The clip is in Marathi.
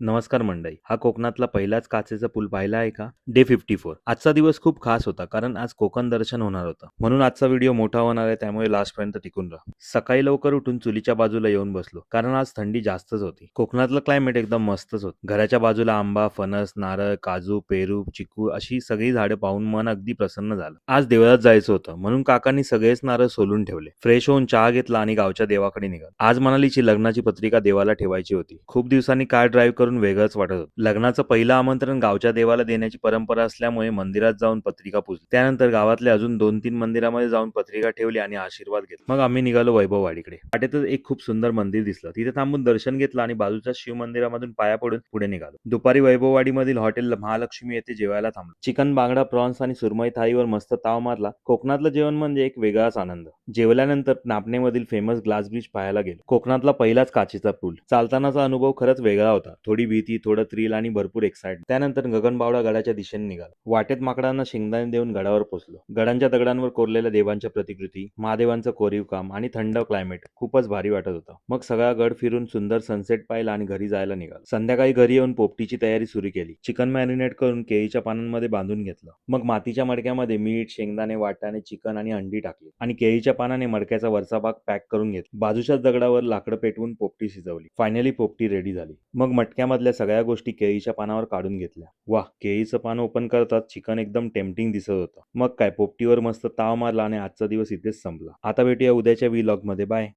नमस्कार मंडळी. हा कोकणातला पहिलाच काचेचा पूल पाहिला आहे का? डे 54. आजचा दिवस खूप खास होता कारण आज कोकण दर्शन होणार होतं. म्हणून आजचा व्हिडिओ मोठा होणार आहे त्यामुळे लास्टपर्यंत टिकून राहा. सकाळी लवकर उठून चुलीच्या बाजूला येऊन बसलो कारण आज थंडी जास्तच होती. कोकणातलं क्लायमेट एकदम मस्तच होतं. घराच्या बाजूला आंबा, फणस, नारळ, काजू, पेरू, चिकू अशी सगळी झाडं पाहून मन अगदी प्रसन्न झालं. आज देवळात जायचं होतं म्हणून काकांनी सगळेच नारळ सोलून ठेवले. फ्रेश होऊन चहा घेतला आणि गावच्या देवाकडे निघालो. आज मनालीची लग्नाची पत्रिका देवाला ठेवायची होती. खूप दिवसांनी कार ड्राईव्ह करून वेगळंच वाटत होतं. लग्नाचं पहिलं आमंत्रण गावच्या देवाला देण्याची परंपरा असल्यामुळे मंदिरात जाऊन पत्रिका पुजली. त्यानंतर गावातल्या अजून 2-3 मंदिरामध्ये जाऊन पत्रिका ठेवली आणि आशीर्वाद घेतला. मग आम्ही निघालो वैभववाडीकडे. वाटेतच एक खूप सुंदर मंदिर दिसलं. तिथे थांबून दर्शन घेतलं आणि बाजूच्या शिव मंदिरामधून पाया पडून पुढे निघालो. दुपारी वैभववाडीमधील हॉटेल महालक्ष्मी येथे जेवायला थांबलो. चिकन, बांगडा, प्रॉन्स आणि सुरमई थाळीवर मस्त ताव मारला. कोकणातलं जेवण म्हणजे एक वेगळाच आनंद. जेवल्यानंतर नापणेमधील फेमस ग्लास ब्रिज पाहायला गेलो. कोकणातला पहिलाच काचेचा पूल. चालतानाचा अनुभव खरंच वेगळा होता. थोडी भीती, थोडं थ्रिल आणि भरपूर एक्साइटमेंट. त्यानंतर गगनबावडा गडाच्या दिशेने निघालो. वाटेत माकडांना शेंगदाणे देऊन गडावर पोहोचलो. गडांच्या दगडांवर कोरलेल्या देवांच्या प्रतिकृती, महादेवांचं कोरीव काम आणि थंड क्लायमेट खूपच भारी वाटत होतं. मग सगळा गड फिरून सुंदर सनसेट पाहिला आणि घरी जायला निघालो. संध्याकाळी घरी येऊन पोपटीची तयारी सुरू केली. चिकन मॅरिनेट करून केळीच्या पानांमध्ये बांधून घेतलं. मग मातीच्या मडक्यामध्ये मीठ, शेंगदाणे, वाटाणे, चिकन आणि अंडी टाकली आणि केळीच्या पानाने मडक्याचा वरचा भाग पॅक करून घेतला. बाजूच्याच दगडावर लाकडं पेटवून पोपटी शिजवली. फायनली पोपटी रेडी झाली. मग मटक्यामधल्या सगळ्या गोष्टी केळीच्या पानावर काढून घेतल्या. वाह! केळीचं पान ओपन करतात चिकन एकदम टेम्पटिंग दिसत होतं. मग काय पोपटीवर मस्त ताव मारला आणि आजचा दिवस इथेच संपला. आता भेटूया उद्याच्या व्लॉगमध्ये. बाय.